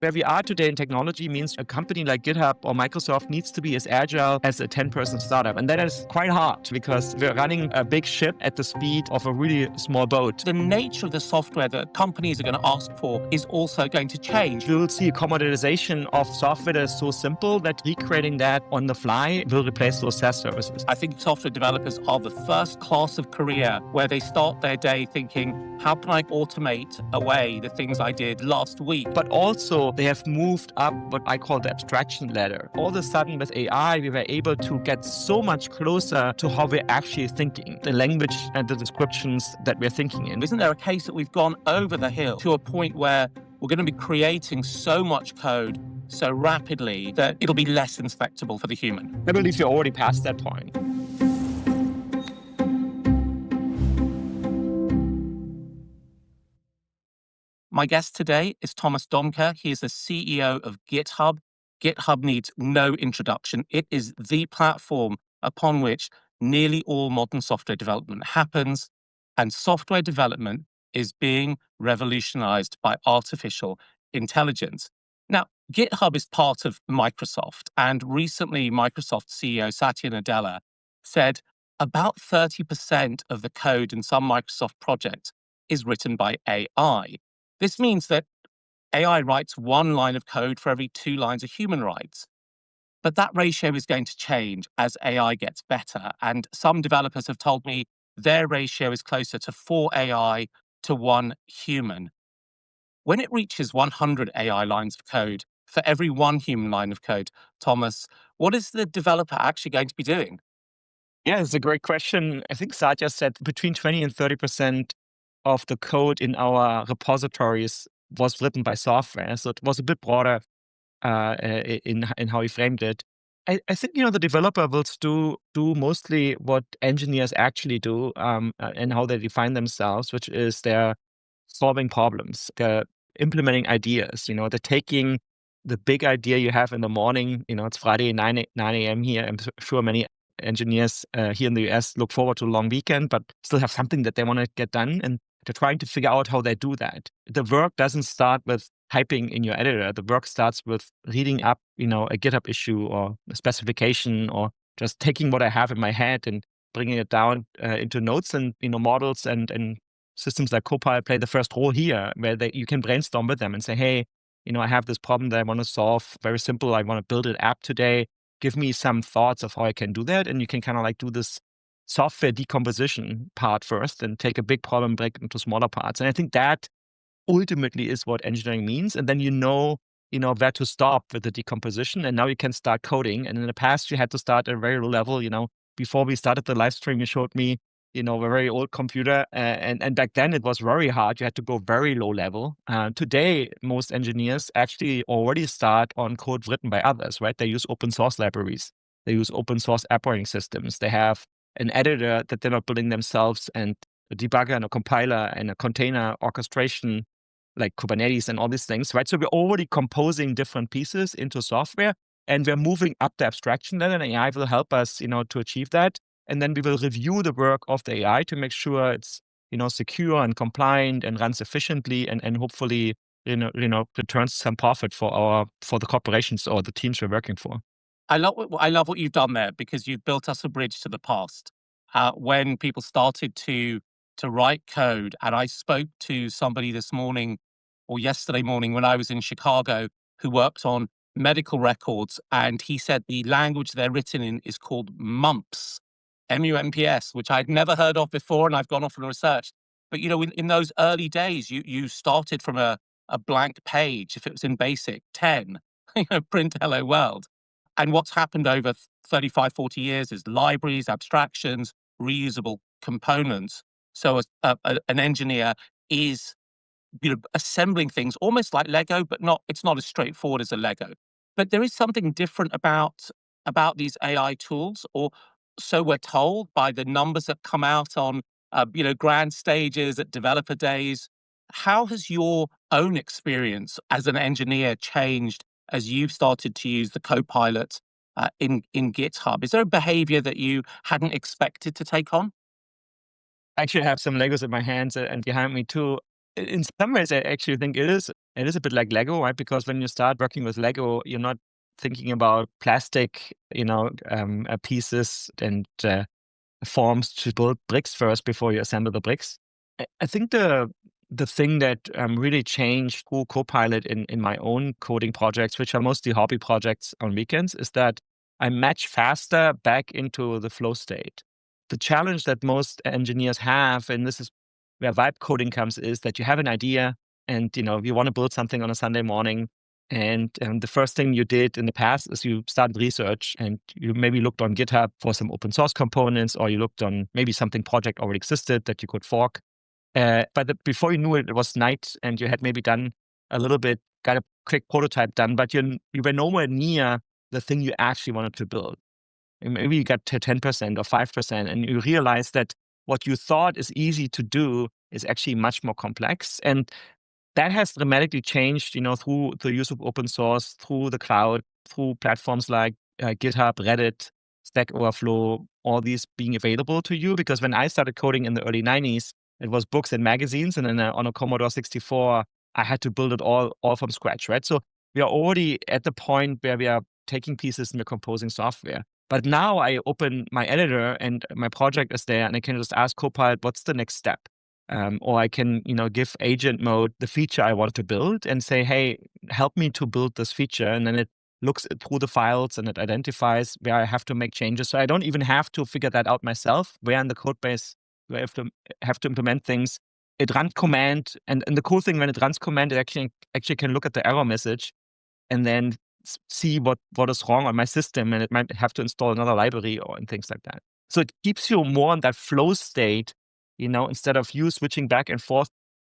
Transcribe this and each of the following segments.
Where we are today in technology means a company like GitHub or Microsoft needs to be as agile as a 10-person startup. And that is quite hard because we're running a big ship at the speed of a really small boat. The nature of the software that companies are going to ask for is also going to change. You'll see a commoditization of software that is so simple that recreating that on the fly will replace those SaaS services. I think software developers are the first class of career where they start their day thinking, how can I automate away the things I did last week? But also they have moved up what I call the abstraction ladder. All of a sudden with AI, we were able to get so much closer to how we're actually thinking, the language and the descriptions that we're thinking in. Isn't there a case that we've gone over the hill to a point where we're going to be creating so much code so rapidly that it'll be less inspectable for the human? I believe we're already past that point. My guest today is Thomas Dohmke. He is the CEO of GitHub. GitHub needs no introduction. It is the platform upon which nearly all modern software development happens, and software development is being revolutionized by artificial intelligence. Now, GitHub is part of Microsoft, and recently Microsoft CEO Satya Nadella said about 30% of the code in some Microsoft projects is written by AI. This means that AI writes one line of code for every 2 lines of human writes. But that ratio is going to change as AI gets better. And some developers have told me their ratio is closer to 4 AI to 1 human. When it reaches 100 AI lines of code for every 1 human line of code, Thomas, what is the developer actually going to be doing? Yeah, it's a great question. I think Satya said between 20 and 30% of the code in our repositories was written by software. So it was a bit broader in how he framed it. I think, the developer will do mostly what engineers actually do and how they define themselves, which is they're solving problems. They're implementing ideas. They're taking the big idea you have in the morning. It's Friday, 9 a.m. here. I'm sure many engineers here in the US look forward to a long weekend, but still have something that they want to get done. And they're trying to figure out how they do that. The work doesn't start with typing in your editor. The work starts with reading up, a GitHub issue or a specification, or just taking what I have in my head and bringing it down into notes. And, models and systems like Copilot play the first role here, where you can brainstorm with them and say, hey, I have this problem that I want to solve. Very simple. I want to build an app today. Give me some thoughts of how I can do that. And you can kind of like do this software decomposition part first and take a big problem, break it into smaller parts. And I think that ultimately is what engineering means. And then where to stop with the decomposition. And now you can start coding. And in the past, you had to start at a very low level. Before we started the live stream, you showed me, a very old computer. And back then it was very hard. You had to go very low level. Today, most engineers actually already start on code written by others, right? They use open source libraries. They use open source operating systems. They have an editor that they're not building themselves, and a debugger and a compiler and a container orchestration like Kubernetes and all these things, right? So we're already composing different pieces into software, and we're moving up the abstraction ladder, and AI will help us, to achieve that. And then we will review the work of the AI to make sure it's, secure and compliant and runs efficiently and hopefully, returns some profit for the corporations or the teams we're working for. I love what you've done there, because you've built us a bridge to the past. When people started to write code, and I spoke to somebody this morning or yesterday morning when I was in Chicago who worked on medical records, and he said the language they're written in is called MUMPS, MUMPS, which I'd never heard of before, and I've gone off and researched. But in those early days, you started from a blank page. If it was in BASIC 10, print hello world. And what's happened over 35, 40 years is libraries, abstractions, reusable components. So an engineer is assembling things almost like Lego, but it's not as straightforward as a Lego. But there is something different about these AI tools, or so we're told by the numbers that come out on grand stages at developer days. How has your own experience as an engineer changed as you've started to use the Copilot in GitHub? Is there a behavior that you hadn't expected to take on? I actually have some Legos in my hands and behind me too. In some ways, I actually think it is It is a bit like Lego, right? Because when you start working with Lego, you're not thinking about plastic, pieces and forms to build bricks first before you assemble the bricks. I think the thing that really changed through Copilot in my own coding projects, which are mostly hobby projects on weekends, is that I match faster back into the flow state. The challenge that most engineers have, and this is where vibe coding comes, is that you have an idea and you want to build something on a Sunday morning. And the first thing you did in the past is you started research and you maybe looked on GitHub for some open source components, or you looked on maybe something project already existed that you could fork. Before you knew it, it was night and you had maybe done a little bit, got a quick prototype done, but you were nowhere near the thing you actually wanted to build. And maybe you got to 10% or 5%, and you realize that what you thought is easy to do is actually much more complex. And that has dramatically changed, through the use of open source, through the cloud, through platforms like GitHub, Reddit, Stack Overflow, all these being available to you. Because when I started coding in the early 90s, it was books and magazines, and then on a Commodore 64, I had to build it all from scratch, right? So we are already at the point where we are taking pieces and we're composing software. But now I open my editor and my project is there, and I can just ask Copilot, what's the next step? Or I can, give agent mode the feature I want to build and say, hey, help me to build this feature. And then it looks through the files and it identifies where I have to make changes. So I don't even have to figure that out myself, where in the code base do I have to implement things. It runs command. And the cool thing, when it runs command, it actually can look at the error message and then see what is wrong on my system, and it might have to install another library and things like that. So it keeps you more in that flow state, instead of you switching back and forth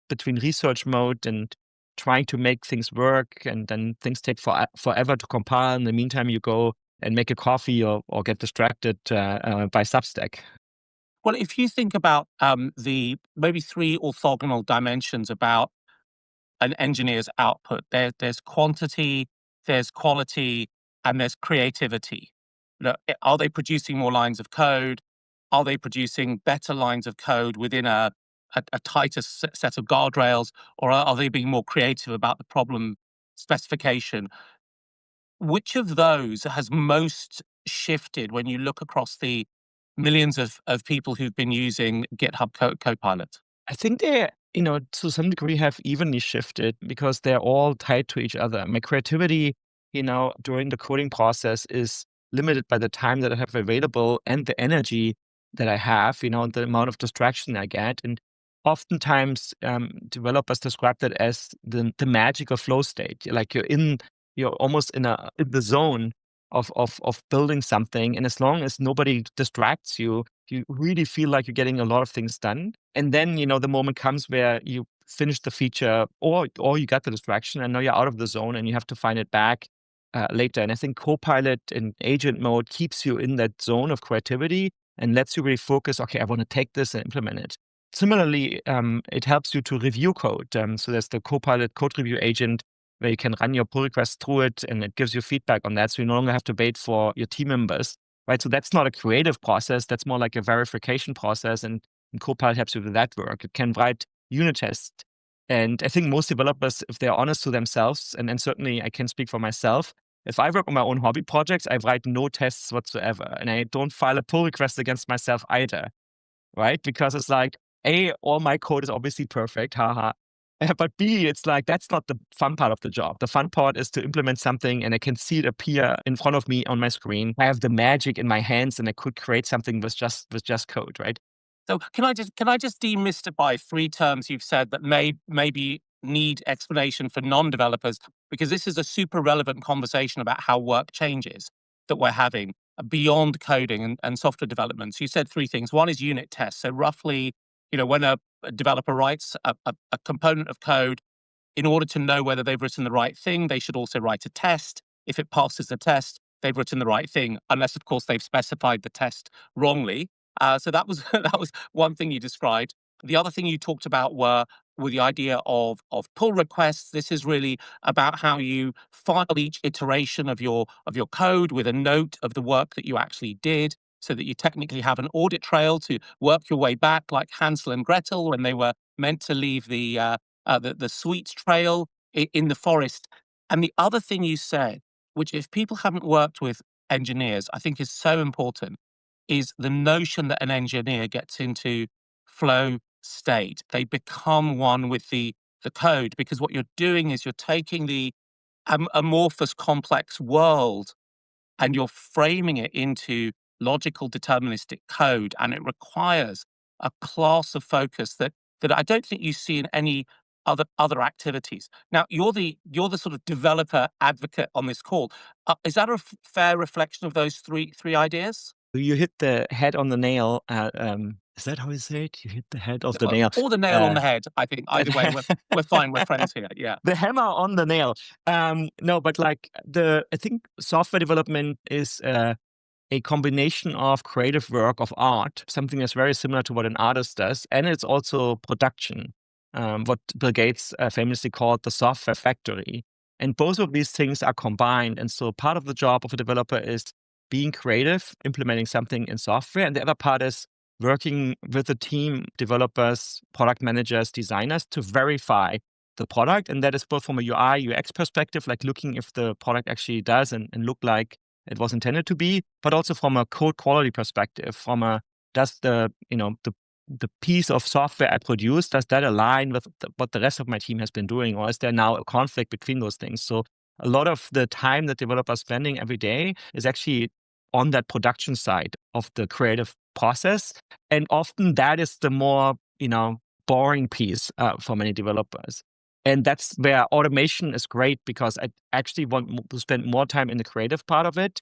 between research mode and trying to make things work, and then things take forever to compile. In the meantime, you go and make a coffee or get distracted by Substack. Well, if you think about the maybe three orthogonal dimensions about an engineer's output, there's quantity, there's quality, and there's creativity. Are they producing more lines of code? Are they producing better lines of code within a tighter set of guardrails, or are they being more creative about the problem specification? Which of those has most shifted when you look across the millions of people who've been using GitHub Copilot? I think they, to some degree have evenly shifted because they're all tied to each other. My creativity, during the coding process is limited by the time that I have available and the energy that I have, the amount of distraction I get. And oftentimes, developers describe that as the magical flow state. Like you're almost in the zone of building something. And as long as nobody distracts you, you really feel like you're getting a lot of things done. And then, the moment comes where you finish the feature or you got the distraction and now you're out of the zone and you have to find it back later. And I think Copilot in agent mode keeps you in that zone of creativity and lets you really focus, okay, I want to take this and implement it. Similarly, it helps you to review code. So there's the Copilot code review agent where you can run your pull requests through it and it gives you feedback on that. So you no longer have to wait for your team members, right? So that's not a creative process. That's more like a verification process. And Copilot helps you with that work. It can write unit tests. And I think most developers, if they're honest to themselves, and certainly I can speak for myself, if I work on my own hobby projects, I write no tests whatsoever. And I don't file a pull request against myself either, right? Because it's like, A, all my code is obviously perfect, haha. But B, it's like, that's not the fun part of the job. The fun part is to implement something and I can see it appear in front of me on my screen. I have the magic in my hands and I could create something with just code, right? So can I just demystify three terms you've said that maybe need explanation for non-developers, because this is a super relevant conversation about how work changes that we're having beyond coding and software development. So you said three things. One is unit tests. So roughly, when a developer writes a component of code, in order to know whether they've written the right thing, they should also write a test. If it passes the test, they've written the right thing, unless, of course, they've specified the test wrongly. So that was that was one thing you described. The other thing you talked about were the idea of pull requests. This is really about how you file each iteration of your code with a note of the work that you actually did, so that you technically have an audit trail to work your way back, like Hansel and Gretel when they were meant to leave the sweets trail. in the forest. And the other thing you said, which if people haven't worked with engineers, I think is so important, is the notion that an engineer gets into flow state. They become one with the code, because what you're doing is you're taking the amorphous, complex world and you're framing it into logical deterministic code, and it requires a class of focus that I don't think you see in any other activities. Now, you're the sort of developer advocate on this call. Is that a fair reflection of those three ideas? You hit the head on the nail. Is that how you say it? You hit the head of the nail. Or the nail on Uh, the head. I think either way, we're fine. We're friends here. Yeah. the hammer on the nail. No, but like I think software development is a combination of creative work of art, something that's very similar to what an artist does, and it's also production, what Bill Gates famously called the software factory. And both of these things are combined. And so part of the job of a developer is being creative, implementing something in software, and the other part is working with a team, developers, product managers, designers, to verify the product. And that is both from a UI, UX perspective, like looking if the product actually does and look like it was intended to be, but also from a code quality perspective, from a does the piece of software I produce, does that align with what the rest of my team has been doing, or is there now a conflict between those things? So a lot of the time that developers are spending every day is actually on that production side of the creative process, and often that is the more boring piece for many developers. And that's where automation is great, because I actually want to spend more time in the creative part of it,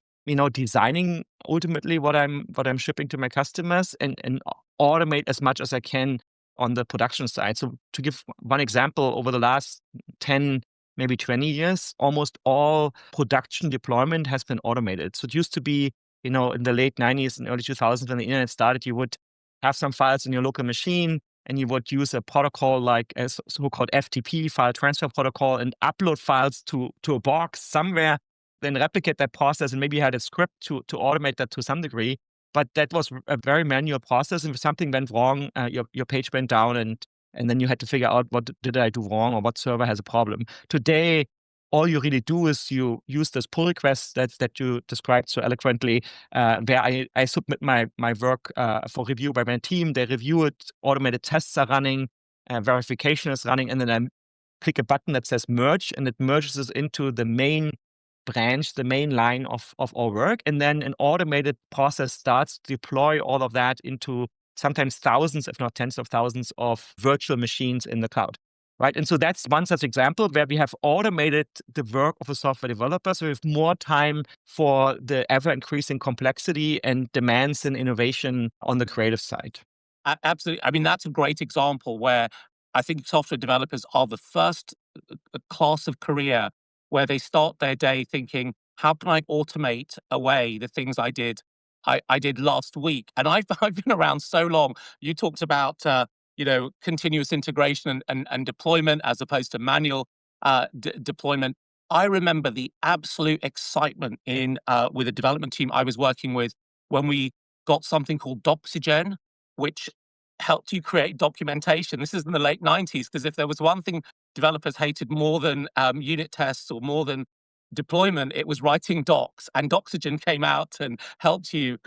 designing ultimately what I'm shipping to my customers, and automate as much as I can on the production side. So to give one example, over the last 10, maybe 20 years, almost all production deployment has been automated. So it used to be, in the late 90s and early 2000s when the internet started, you would have some files in your local machine, and you would use a protocol like a so-called FTP, file transfer protocol, and upload files to a box somewhere, then replicate that process, and maybe you had a script to automate that to some degree. But that was a very manual process, and if something went wrong, your page went down, and then you had to figure out what did I do wrong, or what server has a problem. Today, all you really do is you use this pull request that you described so eloquently, where I submit my work for review by my team. They review it, automated tests are running, verification is running, and then I click a button that says merge, and it merges us into the main branch, the main line of our work. And then an automated process starts to deploy all of that into sometimes thousands, if not tens of thousands, of virtual machines in the cloud. Right. And so that's one such example where we have automated the work of a software developer. So we have more time for the ever increasing complexity and demands and innovation on the creative side. Absolutely. I mean, that's a great example where I think software developers are the first class of career where they start their day thinking, how can I automate away the things I did last week? And I've, I've been around so long. You talked about, continuous integration and deployment as opposed to manual deployment. I remember the absolute excitement in with a development team I was working with when we got something called Doxygen, which helped you create documentation. This is in the late 90s, because if there was one thing developers hated more than unit tests or more than deployment, it was writing docs. And Doxygen came out and helped you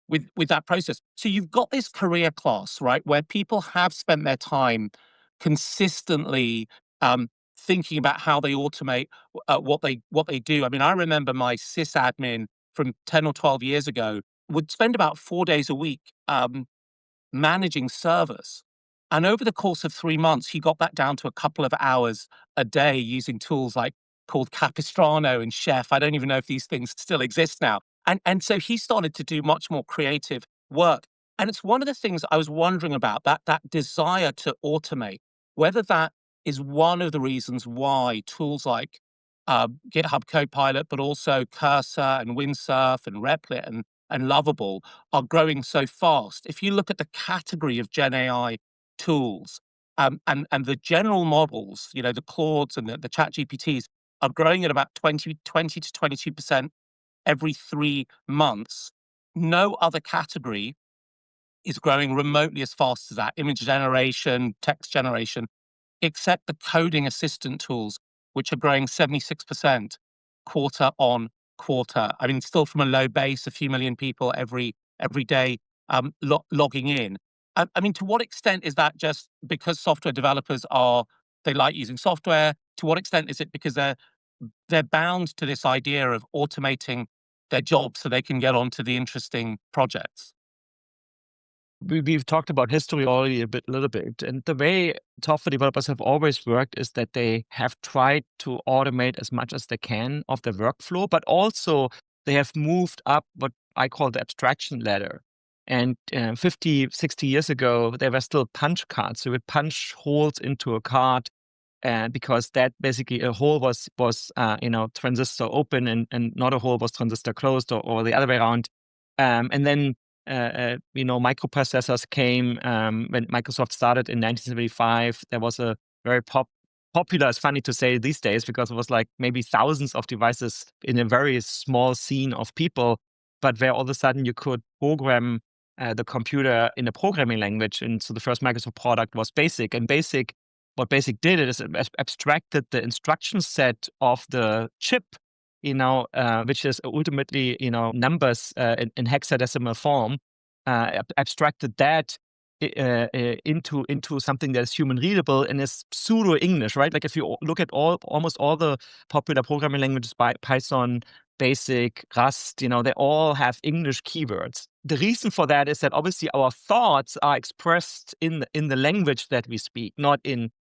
with that process. So you've got this career class, right, where people have spent their time consistently thinking about how they automate what they do. I mean, I remember my sysadmin from 10 or 12 years ago would spend about 4 days a week managing servers. And over the course of 3 months, he got that down to a couple of hours a day using tools like called Capistrano and Chef. I don't even know if these things still exist now. And so he started to do much more creative work. And it's one of the things I was wondering about, that desire to automate, whether that is one of the reasons why tools like GitHub Copilot, but also Cursor and Windsurf and Replit and Lovable are growing so fast. If you look at the category of Gen AI tools and the general models, the Claudes and the Chat GPTs are growing at about 20 to 22% every 3 months. No other category is growing remotely as fast as that. Image generation, text generation. except the coding assistant tools, which are growing 76% quarter on quarter. I mean, still from a low base, a few million people every day logging in. I mean, to what extent is that just because software developers they like using software? To what extent is it because they're bound to this idea of automating their job so they can get onto the interesting projects? We've talked about history already a little bit, and the way software developers have always worked is that they have tried to automate as much as they can of the workflow, but also they have moved up what I call the abstraction ladder. And 50, 60 years ago, there were still punch cards. So you would punch holes into a card, and because that basically a hole was transistor open, and not a hole was transistor closed, or the other way around. And then microprocessors came when Microsoft started in 1975. There was a very popular. It's funny to say these days because it was like maybe thousands of devices in a very small scene of people, but where all of a sudden you could program the computer in a programming language. And so the first Microsoft product was BASIC, and what BASIC did is it abstracted the instruction set of the chip, which is ultimately, numbers in hexadecimal form, abstracted that into something that is human readable and is pseudo English, right? Like if you look at almost all the popular programming languages, Python, BASIC, Rust, they all have English keywords. The reason for that is that obviously our thoughts are expressed in the language that we speak, not in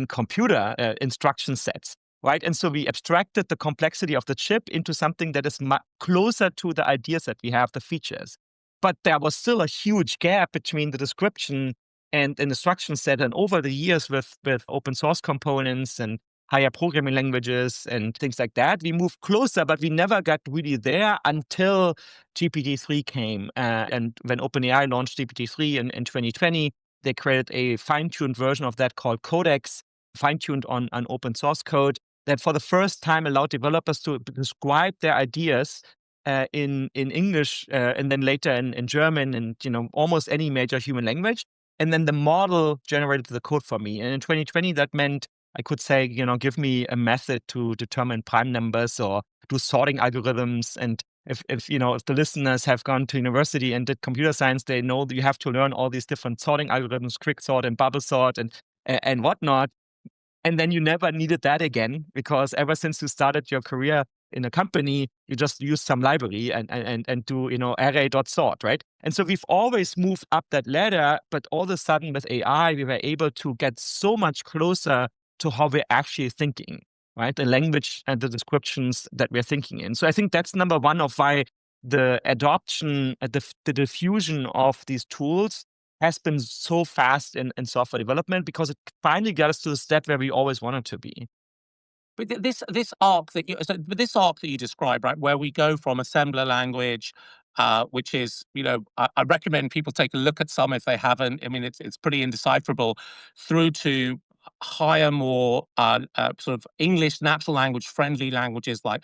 computer instruction sets. Right. And so we abstracted the complexity of the chip into something that is closer to the ideas that we have, the features. But there was still a huge gap between the description and an instruction set. And over the years, with open source components and higher programming languages and things like that, we moved closer, but we never got really there until GPT-3 came. And when OpenAI launched GPT-3 in 2020, they created a fine-tuned version of that called Codex, fine-tuned on open source code, that for the first time allowed developers to describe their ideas in English, and then later in German, and almost any major human language. And then the model generated the code for me. And in 2020, that meant I could say, give me a method to determine prime numbers or do sorting algorithms. And if the listeners have gone to university and did computer science, they know that you have to learn all these different sorting algorithms, quicksort and bubble sort and whatnot. And then you never needed that again, because ever since you started your career in a company, you just use some library and do, array.sort, right? And so we've always moved up that ladder, but all of a sudden with AI, we were able to get so much closer to how we're actually thinking, right? The language and the descriptions that we're thinking in. So I think that's number one of why the adoption, the diffusion of these tools has been so fast in software development, because it finally got us to the step where we always wanted to be. But this arc that you describe, right, where we go from assembler language, which is, I recommend people take a look at some if they haven't. I mean, it's pretty indecipherable, through to higher, more sort of English natural language friendly languages like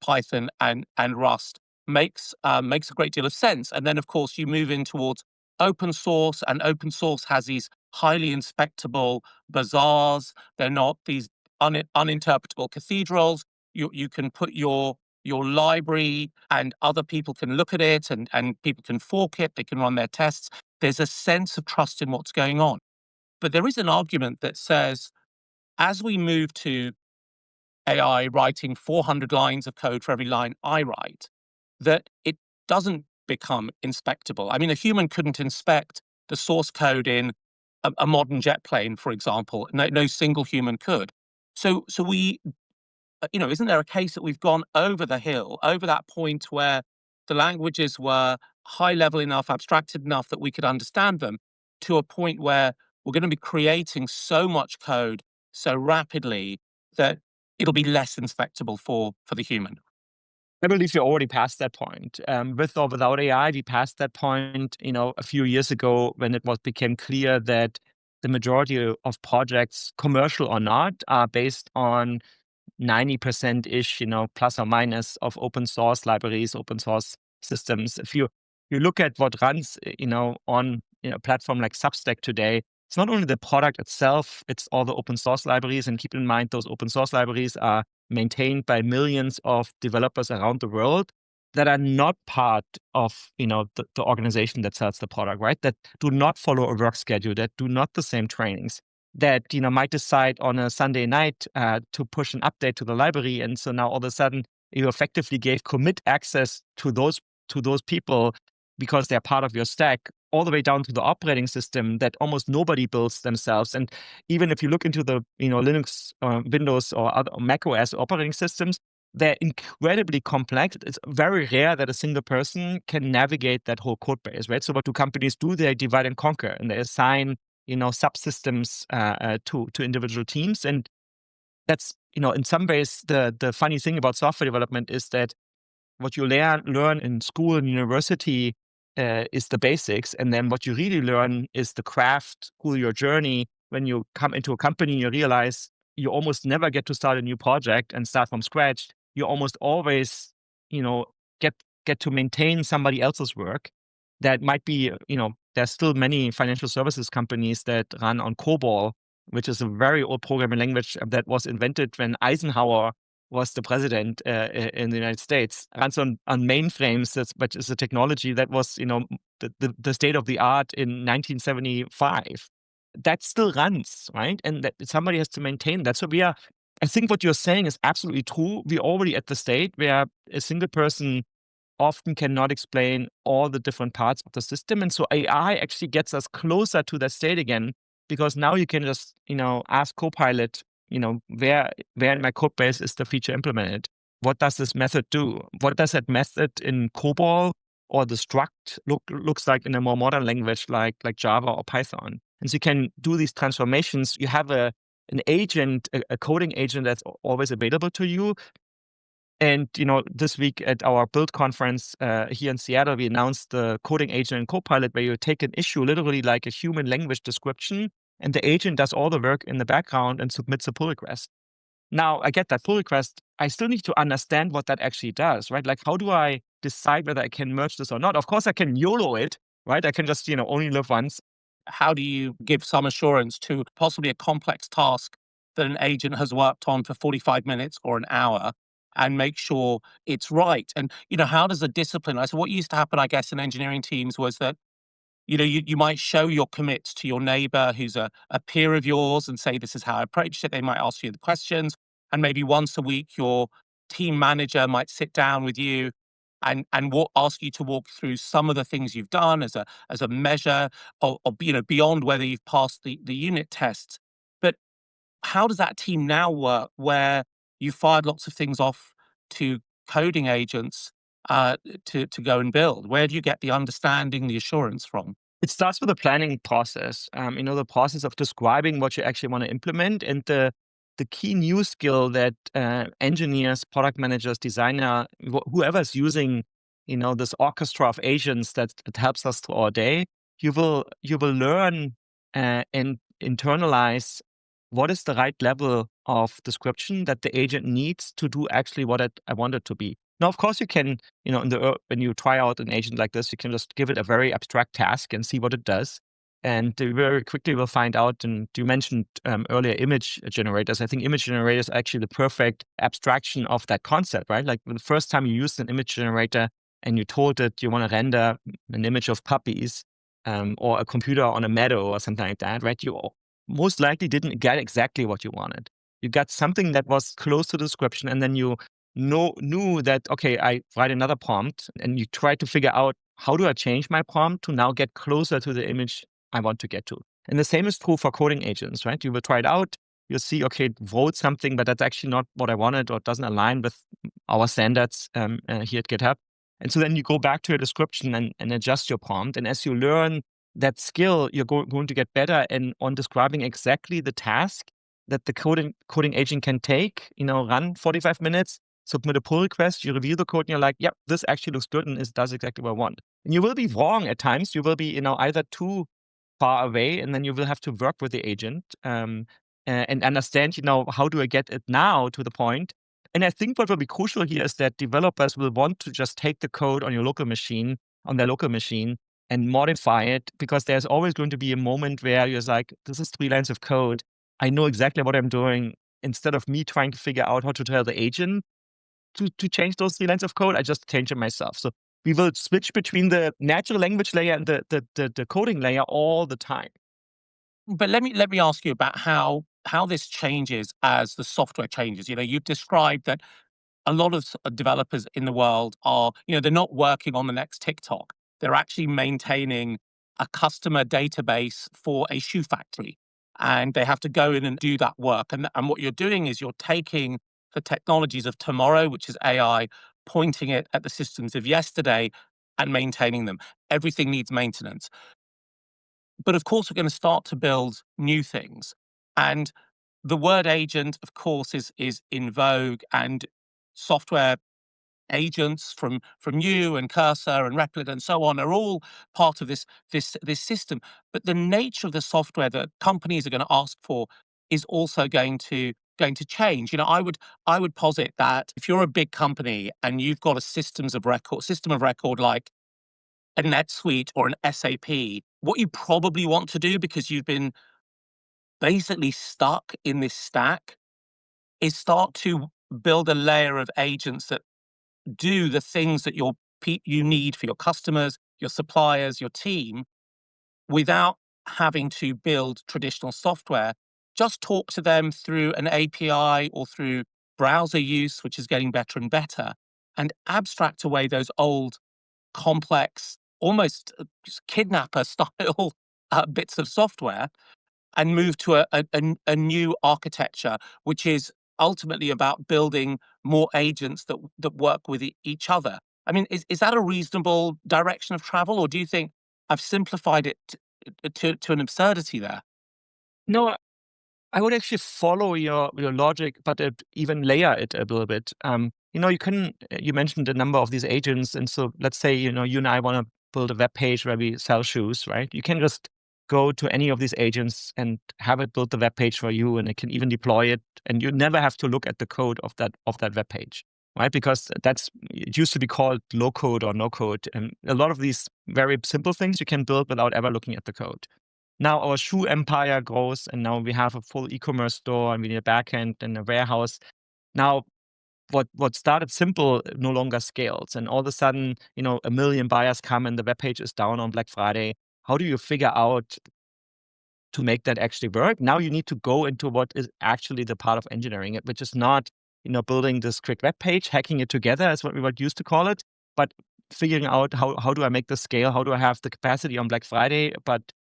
Python and Rust makes a great deal of sense. And then, of course, you move in towards open source, and open source has these highly inspectable bazaars. They're not these uninterpretable cathedrals. You can put your library, and other people can look at it, and people can fork it, they can run their tests. There's a sense of trust in what's going on. But there is an argument that says, as we move to AI writing 400 lines of code for every line I write, that it doesn't become inspectable. I mean, a human couldn't inspect the source code in a modern jet plane, for example. No single human could. So we, isn't there a case that we've gone over the hill, over that point where the languages were high level enough, abstracted enough that we could understand them, to a point where we're going to be creating so much code so rapidly that it'll be less inspectable for the human? I believe you're already past that point. With or without AI, we passed that point, a few years ago, when it became clear that the majority of projects, commercial or not, are based on 90%-ish, plus or minus, of open source libraries, open source systems. If you look at what runs, on a platform like Substack today, it's not only the product itself, it's all the open source libraries. And keep in mind, those open source libraries are maintained by millions of developers around the world that are not part of, the organization that sells the product, right? That do not follow a work schedule, that do not the same trainings, that, might decide on a Sunday night to push an update to the library. And so now all of a sudden you effectively gave commit access to those people because they're part of your stack, all the way down to the operating system that almost nobody builds themselves. And even if you look into the, Linux, Windows, or other Mac OS operating systems, they're incredibly complex. It's very rare that a single person can navigate that whole code base, right? So what do companies do? They divide and conquer, and they assign, subsystems to individual teams. And that's, in some ways, the funny thing about software development is that what you learn in school and university is the basics, and then what you really learn is the craft through your journey. When you come into a company, you realize you almost never get to start a new project and start from scratch. You almost always, get to maintain somebody else's work. That might be, there's still many financial services companies that run on COBOL, which is a very old programming language that was invented when Eisenhower was the president in the United States. Runs on mainframes, which is a technology that was, the state of the art in 1975. That still runs, right? And that somebody has to maintain that. So I think what you're saying is absolutely true. We're already at the state where a single person often cannot explain all the different parts of the system. And so AI actually gets us closer to that state again, because now you can just, ask Copilot, where in my code base is the feature implemented? What does this method do? What does that method in COBOL or the struct looks like in a more modern language like Java or Python? And so you can do these transformations. You have an agent, a coding agent that's always available to you. And, this week at our Build conference here in Seattle, we announced the coding agent in Copilot, where you take an issue literally like a human language description, and the agent does all the work in the background and submits a pull request. Now, I get that pull request. I still need to understand what that actually does, right? Like, how do I decide whether I can merge this or not? Of course, I can YOLO it, right? I can just, only live once. How do you give some assurance to possibly a complex task that an agent has worked on for 45 minutes or an hour and make sure it's right? And, how does the discipline, so what used to happen, I guess, in engineering teams was that, you might show your commits to your neighbor who's a peer of yours and say, this is how I approached it. They might ask you the questions. And maybe once a week, your team manager might sit down with you and ask you to walk through some of the things you've done as a measure or beyond whether you've passed the unit tests. But how does that team now work, where you fired lots of things off to coding agents to go and build? Where do you get the understanding, the assurance from? It starts with the planning process, the process of describing what you actually want to implement. And the key new skill that engineers, product managers, designer, whoever's using, this orchestra of agents that helps us through our day, you will learn and internalize what is the right level of description that the agent needs to do actually what I want it to be. Now, of course, you can, when you try out an agent like this, you can just give it a very abstract task and see what it does. And you very quickly will find out. And you mentioned earlier image generators. I think image generators are actually the perfect abstraction of that concept, right? Like the first time you used an image generator and you told it you want to render an image of puppies or a computer on a meadow or something like that, right? You most likely didn't get exactly what you wanted. You got something that was close to the description, and then you knew that, okay, I write another prompt, and you try to figure out, how do I change my prompt to now get closer to the image I want to get to? And the same is true for coding agents, right? You will try it out. You'll see, okay, it wrote something, but that's actually not what I wanted, or it doesn't align with our standards here at GitHub. And so then you go back to your description and adjust your prompt. And as you learn that skill, you're going to get better on describing exactly the task that the coding agent can take, run 45 minutes, submit a pull request, you review the code, and you're like, yep, this actually looks good and it does exactly what I want. And you will be wrong at times. You will be, either too far away, and then you will have to work with the agent and understand, how do I get it now to the point? And I think what will be crucial here is that developers will want to just take the code on their local machine, and modify it, because there's always going to be a moment where you're like, this is 3 lines of code. I know exactly what I'm doing. Instead of me trying to figure out how to tell the agent to change those 3 lines of code, I just change it myself. So we will switch between the natural language layer and the coding layer all the time. But let me ask you about how this changes as the software changes. You've described that a lot of developers in the world are, they're not working on the next TikTok. They're actually maintaining a customer database for a shoe factory. And they have to go in and do that work. And what you're doing is you're taking the technologies of tomorrow, which is AI, pointing it at the systems of yesterday and maintaining them. Everything needs maintenance. But of course, we're going to start to build new things. And the word agent, of course, is in vogue, and software agents from you and Cursor and Replit and so on are all part of this system. But the nature of the software that companies are going to ask for is also going to change. I would posit that if you're a big company and you've got a system of record like a NetSuite or an SAP, what you probably want to do, because you've been basically stuck in this stack, is start to build a layer of agents that do the things that you need for your customers, your suppliers, your team, without having to build traditional software. Just talk to them through an API or through browser use, which is getting better and better, and abstract away those old, complex, almost just kidnapper style bits of software, and move to a new architecture, which is ultimately about building more agents that work with each other. I mean, is that a reasonable direction of travel, or do you think I've simplified it to an absurdity there? No, I would actually follow your logic, but even layer it a little bit. You mentioned a number of these agents, and so let's say you and I want to build a web page where we sell shoes, right? You can just go to any of these agents and have it build the web page for you, and it can even deploy it, and you never have to look at the code of that web page, right? Because it used to be called low code or no code, and a lot of these very simple things you can build without ever looking at the code. Now our shoe empire grows, and now we have a full e-commerce store, and we need a backend and a warehouse. Now, what started simple no longer scales, and all of a sudden, 1 million buyers come, and the web page is down on Black Friday. How do you figure out to make that actually work? Now you need to go into what is actually the part of engineering it, which is not, building this quick web page, hacking it together, is what we would used to call it, but figuring out how do I make this scale? How do I have the capacity on Black Friday, but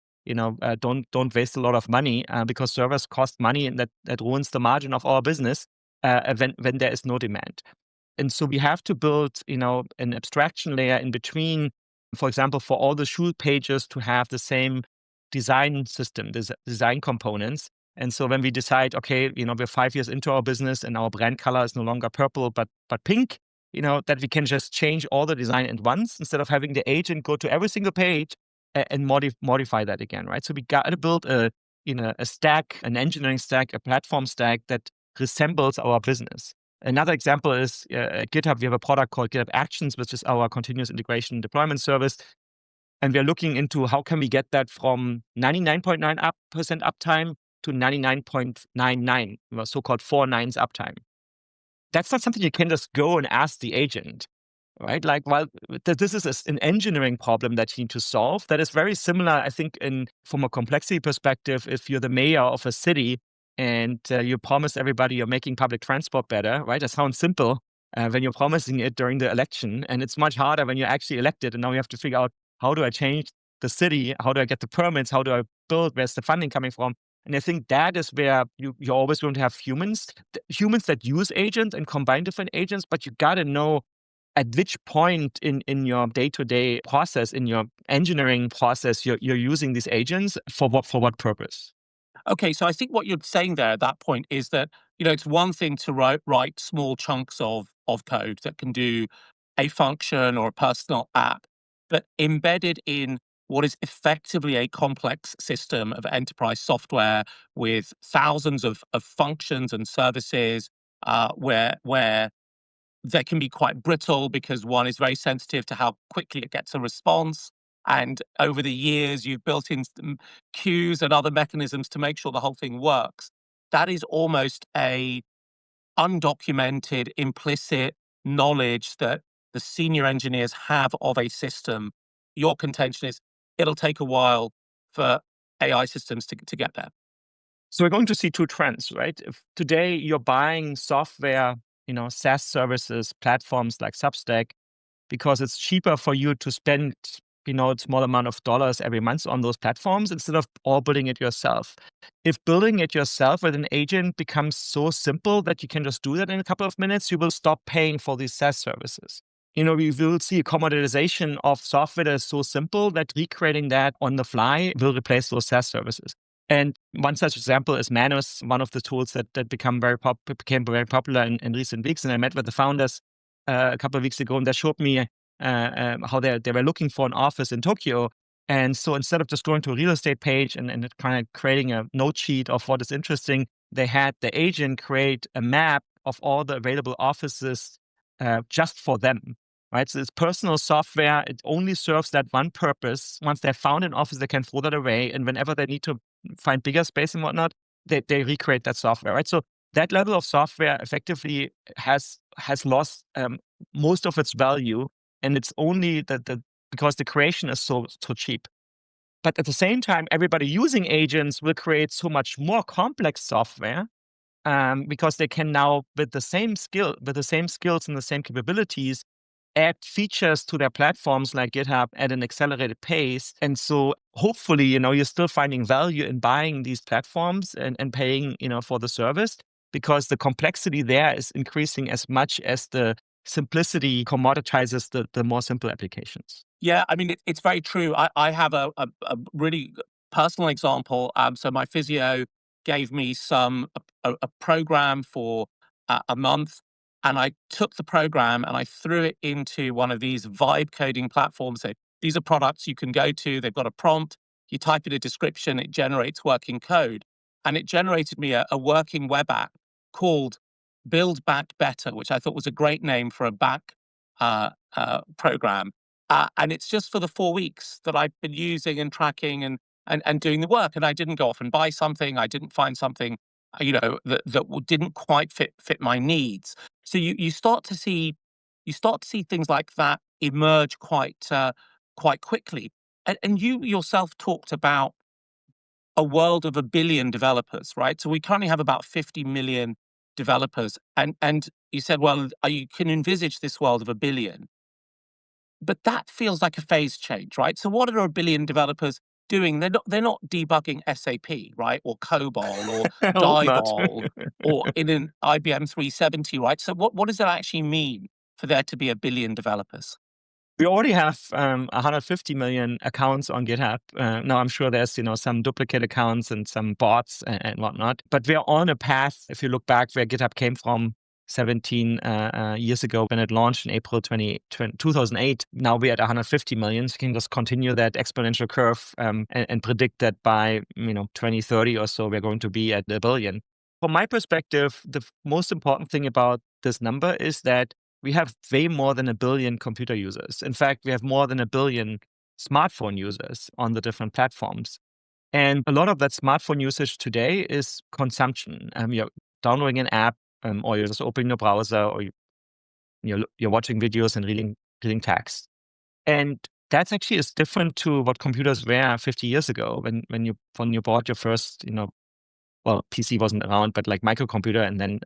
don't waste a lot of money, because servers cost money, and that ruins the margin of our business when there is no demand. And so we have to build, an abstraction layer in between, for example, for all the shoe pages to have the same design system, design components. And so when we decide, okay, we're 5 years into our business and our brand color is no longer purple, but pink, that we can just change all the design at once instead of having the agent go to every single page and modify that again, right? So we got to build a stack, an engineering stack, a platform stack that resembles our business. Another example is at GitHub, we have a product called GitHub Actions, which is our continuous integration deployment service. And we're looking into how can we get that from 99.9% uptime to 99.99, so-called 4 nines uptime. That's not something you can just go and ask the agent, right? Like, well, this is an engineering problem that you need to solve. That is very similar, I think, from a complexity perspective. If you're the mayor of a city and you promise everybody you're making public transport better, right? That sounds simple when you're promising it during the election, and it's much harder when you're actually elected. And now you have to figure out, how do I change the city? How do I get the permits? How do I build? Where's the funding coming from? And I think that is where you're always going to have humans that use agents and combine different agents, but you got to know at which point in your day-to-day process, in your engineering process, you're using these agents for what purpose. Okay, so I think what you're saying there at that point is that, it's one thing to write small chunks of code that can do a function or a personal app, but embedded in what is effectively a complex system of enterprise software with thousands of functions and services, where they can be quite brittle because one is very sensitive to how quickly it gets a response. And over the years, you've built in queues and other mechanisms to make sure the whole thing works. That is almost a undocumented, implicit knowledge that the senior engineers have of a system. Your contention is it'll take a while for AI systems to get there. So we're going to see two trends, right? If today you're buying software, SaaS services, platforms like Substack, because it's cheaper for you to spend, a small amount of dollars every month on those platforms instead of all building it yourself. If building it yourself with an agent becomes so simple that you can just do that in a couple of minutes, you will stop paying for these SaaS services. We will see a commoditization of software that is so simple that recreating that on the fly will replace those SaaS services. And one such example is Manus, one of the tools that became very popular in recent weeks. And I met with the founders a couple of weeks ago, and they showed me how they were looking for an office in Tokyo. And so instead of just going to a real estate page and kind of creating a note sheet of what is interesting, they had the agent create a map of all the available offices just for them. Right, so it's personal software. It only serves that one purpose. Once they found an office, they can throw that away, and whenever they need to find bigger space and whatnot, they recreate that software. Right, so that level of software effectively has lost most of its value, and it's only that because the creation is so cheap. But at the same time, everybody using agents will create so much more complex software because they can now, with the same skills and the same capabilities, add features to their platforms like GitHub at an accelerated pace. And so hopefully, you're still finding value in buying these platforms and paying, for the service, because the complexity there is increasing as much as the simplicity commoditizes the more simple applications. Yeah, I mean, it's very true. I have a really personal example. So my physio gave me a program for a month, and I took the program and I threw it into one of these vibe coding platforms. So these are products you can go to. They've got a prompt. You type in a description, it generates working code, and it generated me a working web app called Build Back Better, which I thought was a great name for a back program. And it's just for the 4 weeks that I've been using and tracking and doing the work. And I didn't go off and buy something. I didn't find something, that didn't quite fit my needs. So you start to see things like that emerge quite quickly. And you yourself talked about a world of 1 billion developers, right? So we currently have about 50 million developers, and you said, well, you can envisage this world of 1 billion. But that feels like a phase change, right? So what are 1 billion developers doing? They're not debugging SAP, right? Or COBOL or I hope not. DIBOL or in an IBM 370, right? So what does it actually mean for there to be 1 billion developers? We already have 150 million accounts on GitHub. Now, I'm sure there's some duplicate accounts and some bots and whatnot. But we're on a path. If you look back where GitHub came from 17 years ago when it launched in April 2008, now we're at 150 million. So you can just continue that exponential curve and predict that by 2030 or so, we're going to be at 1 billion. From my perspective, the most important thing about this number is that we have way more than 1 billion computer users. In fact, we have more than 1 billion smartphone users on the different platforms. And a lot of that smartphone usage today is consumption. You're downloading an app, or you're just opening your browser, or you're watching videos and reading text. And that's actually is different to what computers were 50 years ago when you bought your first, well, PC wasn't around, but like microcomputer, and then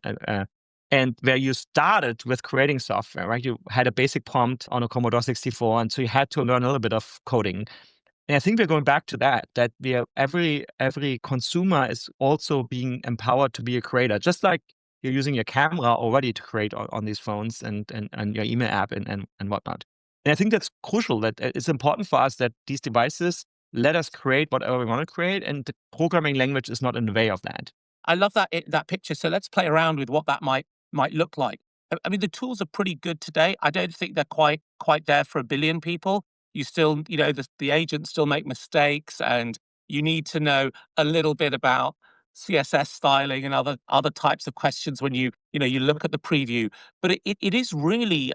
and where you started with creating software, right? You had a basic prompt on a Commodore 64, and so you had to learn a little bit of coding. And I think we're going back to that we are, every consumer is also being empowered to be a creator, just like you're using your camera already to create on these phones and your email app and whatnot. And I think that's crucial, that it's important for us that these devices let us create whatever we want to create, and the programming language is not in the way of that. I love that picture. So let's play around with what that might look like. I mean, the tools are pretty good today. I don't think they're quite there for 1 billion people. You still, the agents still make mistakes, and you need to know a little bit about CSS styling and other types of questions when you look at the preview. But it is really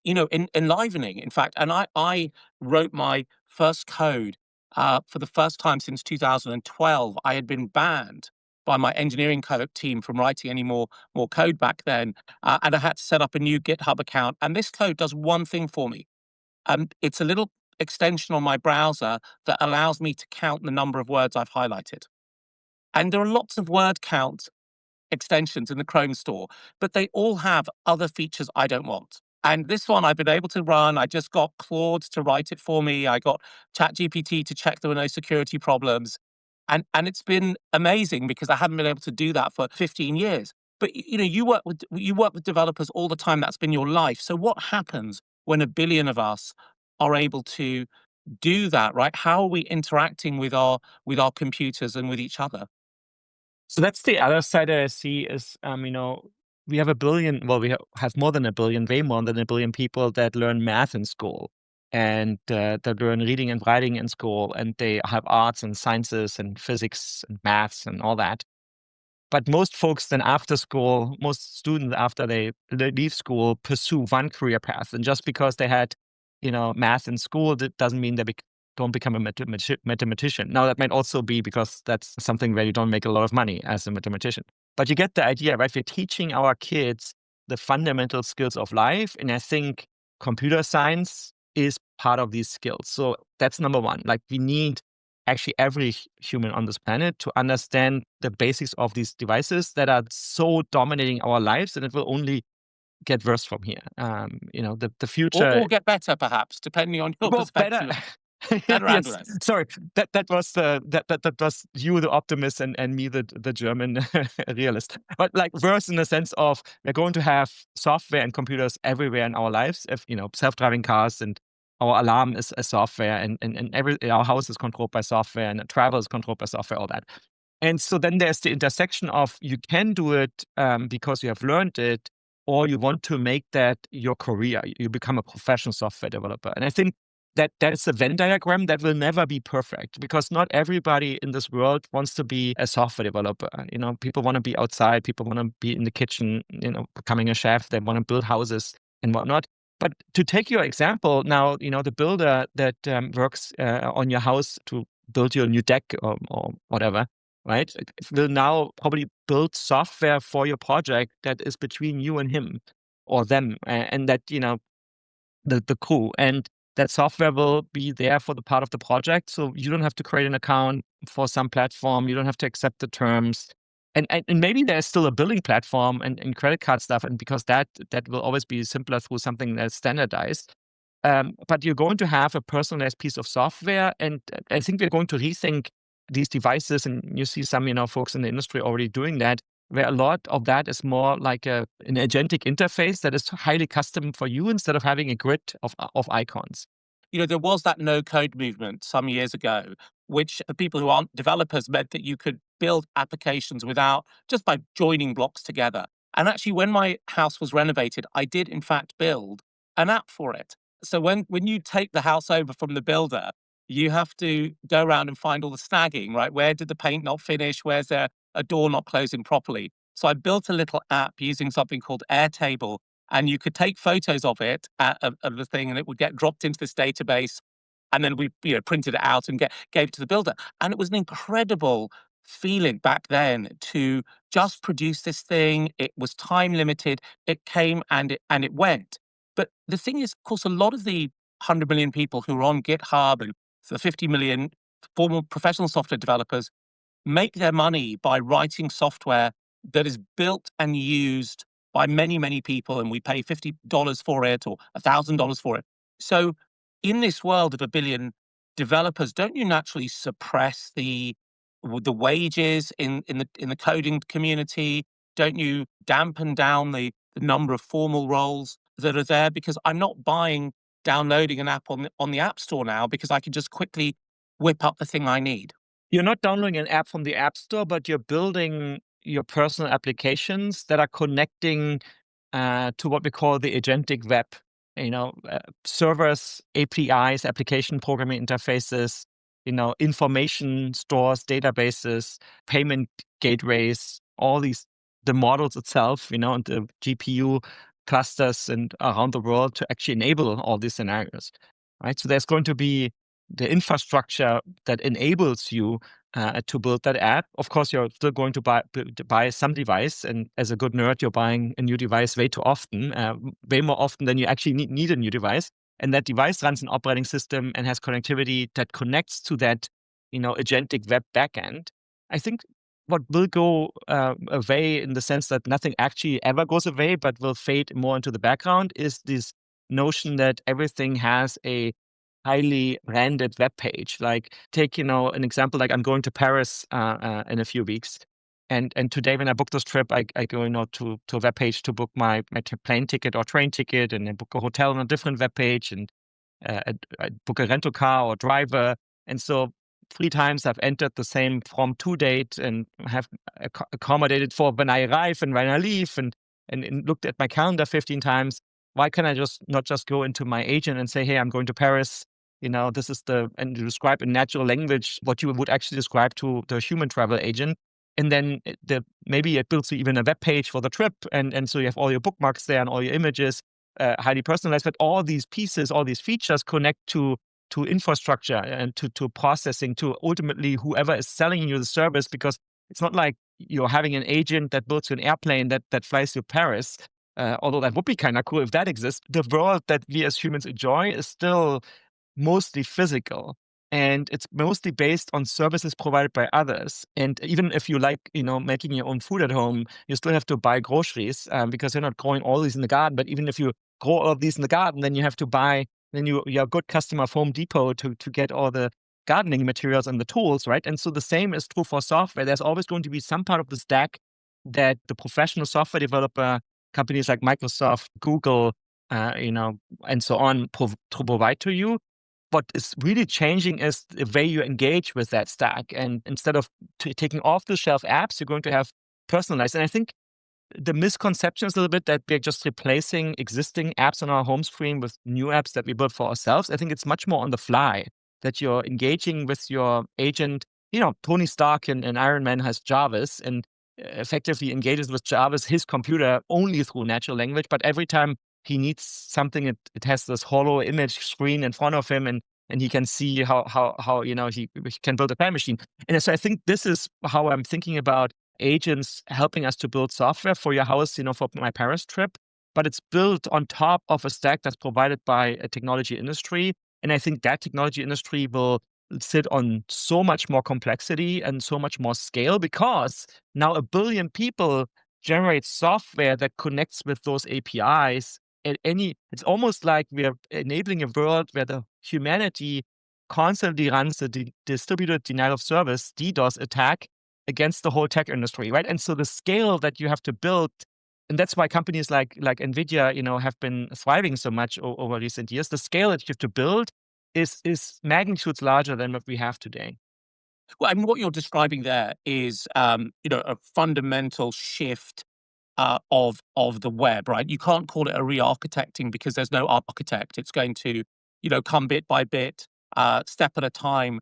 enlivening, in fact. And I wrote my first code for the first time since 2012. I had been banned by my engineering team from writing any more code back then, and I had to set up a new GitHub account. And this code does one thing for me. It's a little extension on my browser that allows me to count the number of words I've highlighted. And there are lots of word count extensions in the Chrome store, but they all have other features I don't want. And this one I've been able to run. I just got Claude to write it for me. I got ChatGPT to check there were no security problems. And it's been amazing because I haven't been able to do that for 15 years. But you work with developers all the time. That's been your life. So what happens when a billion of us are able to do that, right? How are we interacting with our computers and with each other? So that's the other side that I see is, we have a billion, well, have more than a billion, way more than a billion people that learn math in school and that learn reading and writing in school, and they have arts and sciences and physics and maths and all that. But most folks then after school, most students after they leave school pursue one career path. And just because they had, math in school, that doesn't mean they don't become a mathematician. Now that might also be because that's something where you don't make a lot of money as a mathematician. But you get the idea, right? We're teaching our kids the fundamental skills of life. And I think computer science is part of these skills. So that's number one. Like we need actually every human on this planet to understand the basics of these devices that are so dominating our lives, and it will only get worse from here. The future Or get better, perhaps, depending on your go better. perspective. Better and Yes, worse. sorry. That was that was you, the optimist, and me, the German realist. But like worse in the sense of we're going to have software and computers everywhere in our lives. If self-driving cars, and our alarm is a software, and every our house is controlled by software, and travel is controlled by software, all that. And so then there's the intersection of you can do it because you have learned it, or you want to make that your career. You become a professional software developer. And I think that is a Venn diagram that will never be perfect because not everybody in this world wants to be a software developer. People want to be outside, people want to be in the kitchen, becoming a chef, they want to build houses and whatnot. But to take your example now, the builder that works on your house to build your new deck or whatever, right? Will now probably build software for your project that is between you and him or them, and that the crew, and that software will be there for the part of the project. So you don't have to create an account for some platform. You don't have to accept the terms. And maybe there's still a billing platform and credit card stuff, and because that will always be simpler through something that's standardized. But you're going to have a personalized piece of software, and I think we're going to rethink these devices. And you see some, folks in the industry already doing that, where a lot of that is more like an agentic interface that is highly custom for you instead of having a grid of icons. There was that no code movement some years ago, which for people who aren't developers meant that you could build applications without just by joining blocks together. And actually, when my house was renovated, I did in fact build an app for it. So when you take the house over from the builder, you have to go around and find all the snagging, right? Where did the paint not finish? Where's there a door not closing properly? So I built a little app using something called Airtable, and you could take photos of it of the thing, and it would get dropped into this database, and then we printed it out and gave it to the builder. And it was an incredible feeling back then to just produce this thing. It was time limited. It came and it went. But the thing is, of course, a lot of the 100 million people who are on GitHub and the 50 million formal professional software developers make their money by writing software that is built and used by many, many people, and we pay $50 for it or $1,000 for it. So, in this world of a billion developers, don't you naturally suppress the wages in the coding community? Don't you dampen down the number of formal roles that are there? Because I'm not downloading an app on the App Store now because I can just quickly whip up the thing I need. You're not downloading an app from the App Store, but you're building your personal applications that are connecting to what we call the agentic web. Servers, APIs, application programming interfaces, information stores, databases, payment gateways, all these, the models itself, and the GPU. clusters and around the world to actually enable all these scenarios, right? So there's going to be the infrastructure that enables you to build that app. Of course, you're still going to buy some device, and as a good nerd, you're buying a new device way too often, way more often than you actually need a new device. And that device runs an operating system and has connectivity that connects to that, agentic web backend. I think what will go away, in the sense that nothing actually ever goes away, but will fade more into the background, is this notion that everything has a highly branded web page. Like, take an example. Like, I'm going to Paris in a few weeks, and today when I book this trip, I go to a web page to book my plane ticket or train ticket, and then book a hotel on a different web page, and I book a rental car or driver. And so 3 times I've entered the same from to date, and have accommodated for when I arrive and when I leave, and looked at my calendar 15 times. Why can I not just go into my agent and say, hey, I'm going to Paris? This is and describe in natural language what you would actually describe to the human travel agent. And then maybe it builds you even a web page for the trip. And so you have all your bookmarks there and all your images, highly personalized. But all these pieces, all these features connect to infrastructure and to processing, to ultimately whoever is selling you the service. Because it's not like you're having an agent that builds you an airplane that flies to Paris. Although that would be kind of cool if that exists. The world that we as humans enjoy is still mostly physical, and it's mostly based on services provided by others. And even if you like, making your own food at home, you still have to buy groceries, because you're not growing all these in the garden. But even if you grow all of these in the garden, then you have to buy. Then you're a good customer of Home Depot to get all the gardening materials and the tools, right? And so the same is true for software. There's always going to be some part of the stack that the professional software developer companies like Microsoft, Google, and so on to provide to you. What is really changing is the way you engage with that stack. And instead of taking off the shelf apps, you're going to have personalized. And I think the misconception is a little bit that we're just replacing existing apps on our home screen with new apps that we build for ourselves. I think it's much more on the fly, that you're engaging with your agent. Tony Stark in Iron Man has Jarvis, and effectively engages with Jarvis, his computer, only through natural language. But every time he needs something, it has this hollow image screen in front of him, and he can see how he can build a time machine. And so I think this is how I'm thinking about agents helping us to build software for your house, for my Paris trip. But it's built on top of a stack that's provided by a technology industry. And I think that technology industry will sit on so much more complexity and so much more scale, because now 1 billion people generate software that connects with those APIs. It's almost like we are enabling a world where the humanity constantly runs the distributed denial of service, DDoS attack, against the whole tech industry, right? And so the scale that you have to build, and that's why companies like Nvidia, have been thriving so much over recent years. The scale that you have to build is magnitudes larger than what we have today. Well, I mean, what you're describing there is, a fundamental shift of the web, right? You can't call it a re-architecting because there's no architect. It's going to, come bit by bit, step at a time.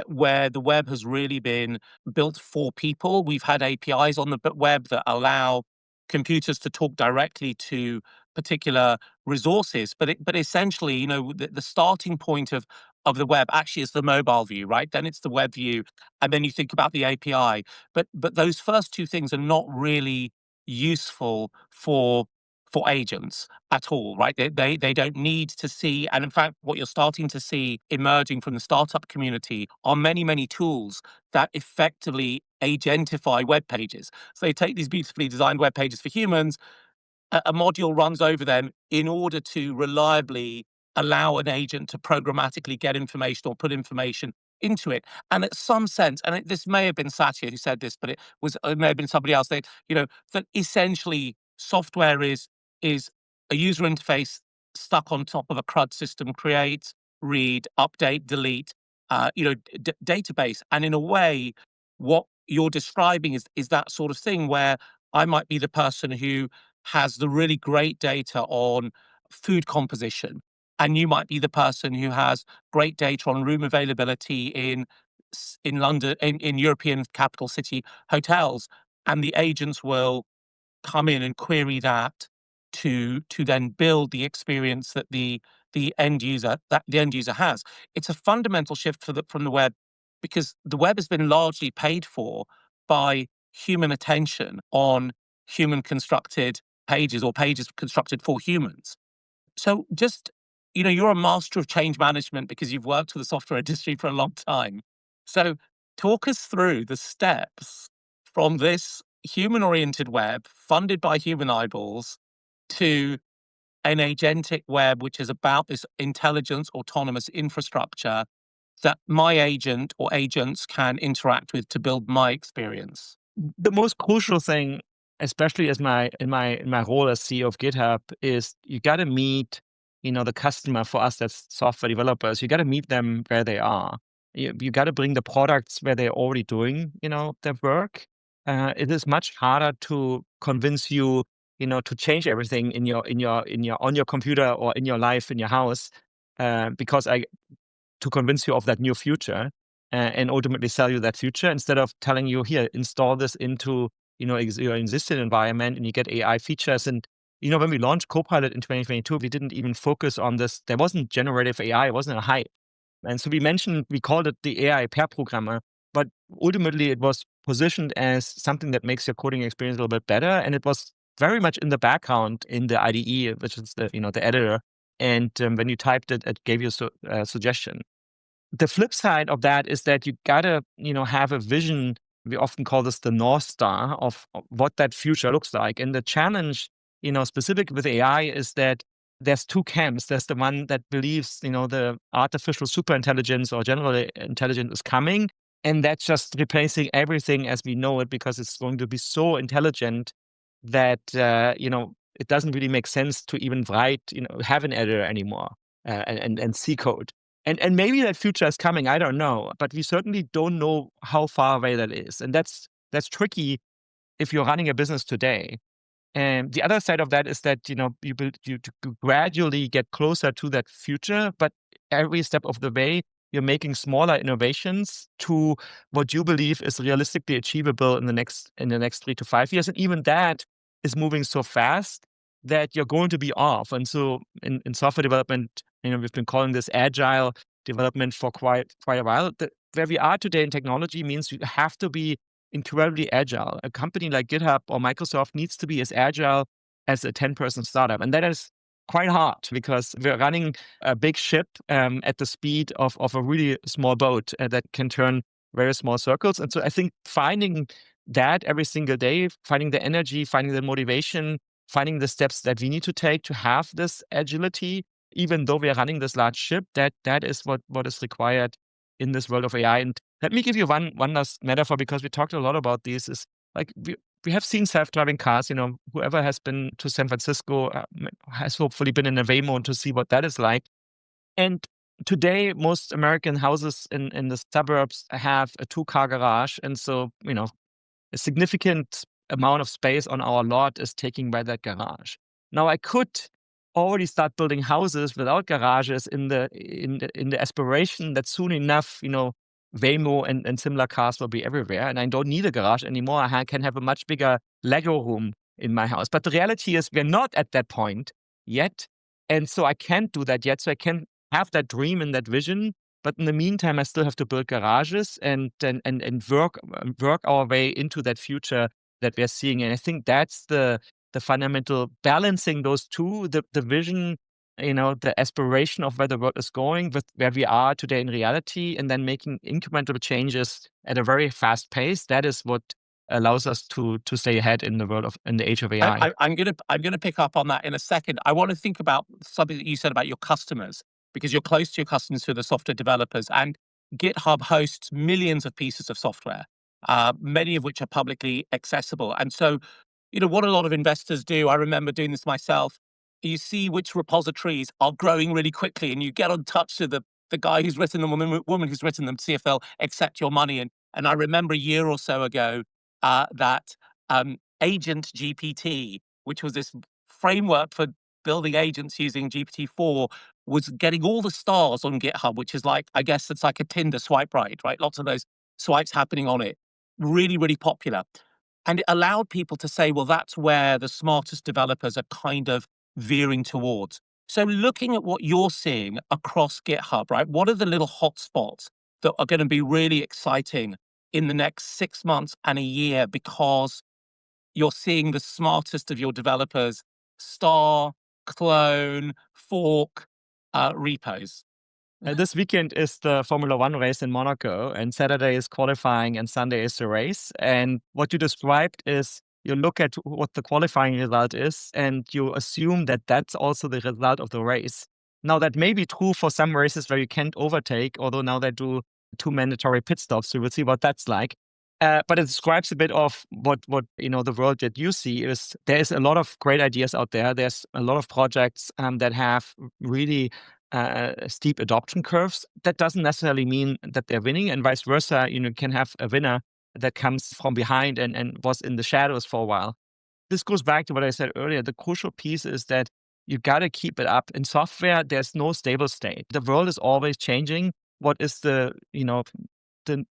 Where the web has really been built for people. We've had APIs on the web that allow computers to talk directly to particular resources, but essentially, the starting point of the web actually is the mobile view, right? Then it's the web view, and then you think about the API. But those first two things are not really useful for agents at all, right? They don't need to see, and in fact, what you're starting to see emerging from the startup community are many tools that effectively agentify web pages. So they take these beautifully designed web pages for humans, a module runs over them in order to reliably allow an agent to programmatically get information or put information into it. And at some sense, and this may have been Satya who said this, but it may have been somebody else. That essentially software is a user interface stuck on top of a CRUD system: create, read, update, delete, database. And in a way, what you're describing is that sort of thing where I might be the person who has the really great data on food composition, and you might be the person who has great data on room availability in London, in European capital city hotels, and the agents will come in and query that to then build the experience that the end user has. It's a fundamental shift from the web, because the web has been largely paid for by human attention on human constructed pages, or pages constructed for humans. So just, you're a master of change management because you've worked with the software industry for a long time. So talk us through the steps from this human oriented web funded by human eyeballs to an agentic web, which is about this intelligence, autonomous infrastructure that my agent or agents can interact with to build my experience. The most crucial thing, especially as in my role as CEO of GitHub, is you got to meet, the customer. For us, that's software developers. You got to meet them where they are. You got to bring the products where they're already doing, their work. It is much harder to convince you, to change everything on your computer or in your life in your house, because to convince you of that new future, and ultimately sell you that future, instead of telling you, here, install this into your existing environment and you get AI features. And when we launched Copilot in 2022, we didn't even focus on this. There wasn't generative AI, it wasn't a hype. And so we called it the AI pair programmer, but ultimately it was positioned as something that makes your coding experience a little bit better. And it was very much in the background in the IDE, which is the editor. And when you typed it, it gave you a suggestion. The flip side of that is that you gotta, have a vision. We often call this the North Star of what that future looks like. And the challenge, specific with AI, is that there's two camps. There's the one that believes, the artificial superintelligence or general intelligence is coming, and that's just replacing everything as we know it, because it's going to be so intelligent that, it doesn't really make sense to even write, have an editor anymore, and see code. And maybe that future is coming, I don't know, but we certainly don't know how far away that is. And that's tricky if you're running a business today. And the other side of that is that, you gradually get closer to that future, but every step of the way, you're making smaller innovations to what you believe is realistically achievable in the next 3 to 5 years. And even that is moving so fast that you're going to be off. And so in software development, we've been calling this agile development for quite a while. Where we are today in technology means you have to be incredibly agile. A company like GitHub or Microsoft needs to be as agile as a 10-person startup. And that is quite hard, because we're running a big ship at the speed of a really small boat that can turn very small circles. And so I think finding that every single day, finding the energy, finding the motivation, finding the steps that we need to take to have this agility, even though we are running this large ship, that is what is required in this world of AI. And let me give you one last metaphor, because we talked a lot about these. Is like we have seen self-driving cars. Whoever has been to San Francisco has hopefully been in a Waymo to see what that is like. And today, most American houses in the suburbs have a 2-car garage, and so a significant amount of space on our lot is taken by that garage. Now, I could already start building houses without garages in the aspiration that soon enough, Waymo and similar cars will be everywhere, and I don't need a garage anymore. I can have a much bigger Lego room in my house. But the reality is, we're not at that point yet, and so I can't do that yet. So I can have that dream and that vision, but in the meantime, I still have to build garages and work our way into that future that we're seeing. And I think that's the fundamental, balancing those two, the vision, the aspiration of where the world is going with where we are today in reality, and then making incremental changes at a very fast pace. That is what allows us to stay ahead in the age of AI. I'm gonna pick up on that in a second. I want to think about something that you said about your customers, because you're close to your customers, who are the software developers, and GitHub hosts millions of pieces of software, many of which are publicly accessible. And so, what a lot of investors do, I remember doing this myself, you see which repositories are growing really quickly, and you get in touch with the guy who's written them, woman who's written them, to see if they'll accept your money. And I remember a year or so ago that Agent GPT, which was this framework for building agents using GPT-4, was getting all the stars on GitHub, which is like, I guess it's like a Tinder swipe right? Lots of those swipes happening on it. Really, really popular. And it allowed people to say, well, that's where the smartest developers are kind of veering towards. So looking at what you're seeing across GitHub, right? What are the little hotspots that are going to be really exciting in the next 6 months and a year, because you're seeing the smartest of your developers star, clone, fork repos? This weekend is the Formula One race in Monaco, and Saturday is qualifying, and Sunday is the race. And what you described is you look at what the qualifying result is, and you assume that that's also the result of the race. Now, that may be true for some races where you can't overtake, although now they do two mandatory pit stops, so we'll see what that's like. But it describes a bit of what the world that you see is. There is a lot of great ideas out there. There's a lot of projects that have really steep adoption curves. That doesn't necessarily mean that they're winning, and vice versa. You can have a winner that comes from behind and was in the shadows for a while. This goes back to what I said earlier. The crucial piece is that you got to keep it up. In software, there's no stable state. The world is always changing. What is the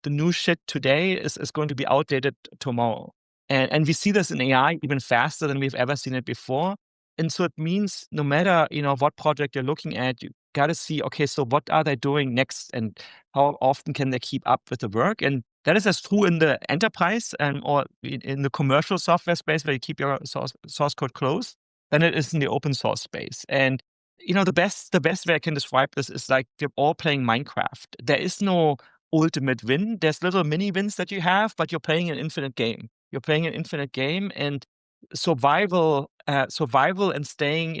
new shit today is going to be outdated tomorrow. And we see this in AI even faster than we've ever seen it before. And so it means no matter, what project you're looking at, you got to see, okay, so what are they doing next and how often can they keep up with the work? And that is as true in the enterprise and or in the commercial software space where you keep your source code close than it is in the open source space. And the best way I can describe this is like we're all playing Minecraft. There is no ultimate win. There's little mini wins that you have, but you're playing an infinite game. You're playing an infinite game, and survival and staying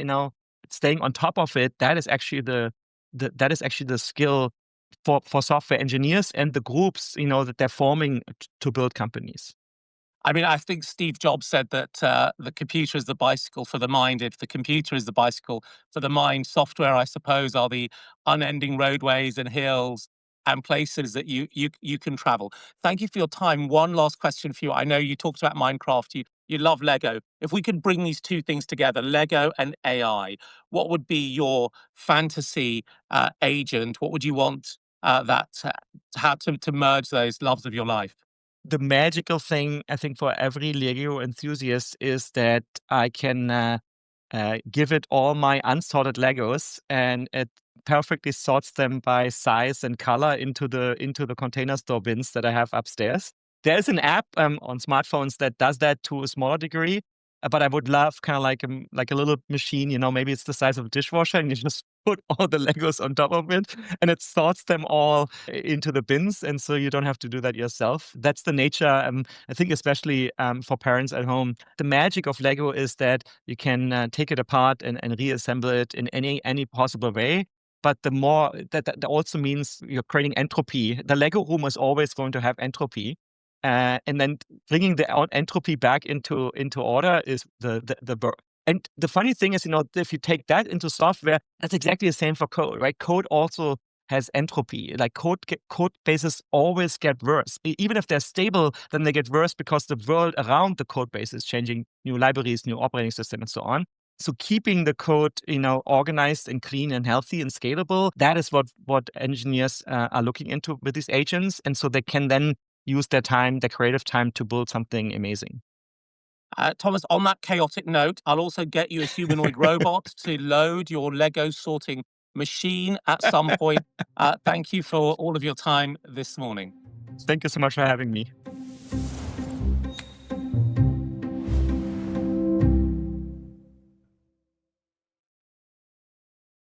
on top of it. That is actually the skill for software engineers and the groups that they're forming to build companies. I mean, I think Steve Jobs said that the computer is the bicycle for the mind. If the computer is the bicycle for the mind, software, I suppose, are the unending roadways and hills and places that you can travel. Thank you for your time. One last question for you. I know you talked about Minecraft. You love Lego. If we could bring these two things together, Lego and AI, what would be your fantasy agent? What would you want how to merge those loves of your life? The magical thing, I think, for every Lego enthusiast is that I can give it all my unsorted Legos, and it perfectly sorts them by size and color into the container store bins that I have upstairs. There's an app on smartphones that does that to a smaller degree, but I would love kind of like a little machine. Maybe it's the size of a dishwasher, and you just put all the Legos on top of it, and it sorts them all into the bins, and so you don't have to do that yourself. That's the nature. I think especially for parents at home, the magic of Lego is that you can take it apart and reassemble it in any possible way. But the more that also means you're creating entropy. The Lego room is always going to have entropy. And then bringing the entropy back into order is the work. And the funny thing is, if you take that into software, that's exactly the same for code, right? Code also has entropy. Like code bases always get worse. Even if they're stable, then they get worse because the world around the code base is changing, new libraries, new operating system, and so on. So keeping the code, organized and clean and healthy and scalable, that is what engineers are looking into with these agents. And so they can then use their time, their creative time, to build something amazing. Thomas, on that chaotic note, I'll also get you a humanoid robot to load your Lego sorting machine at some point. Thank you for all of your time this morning. Thank you so much for having me.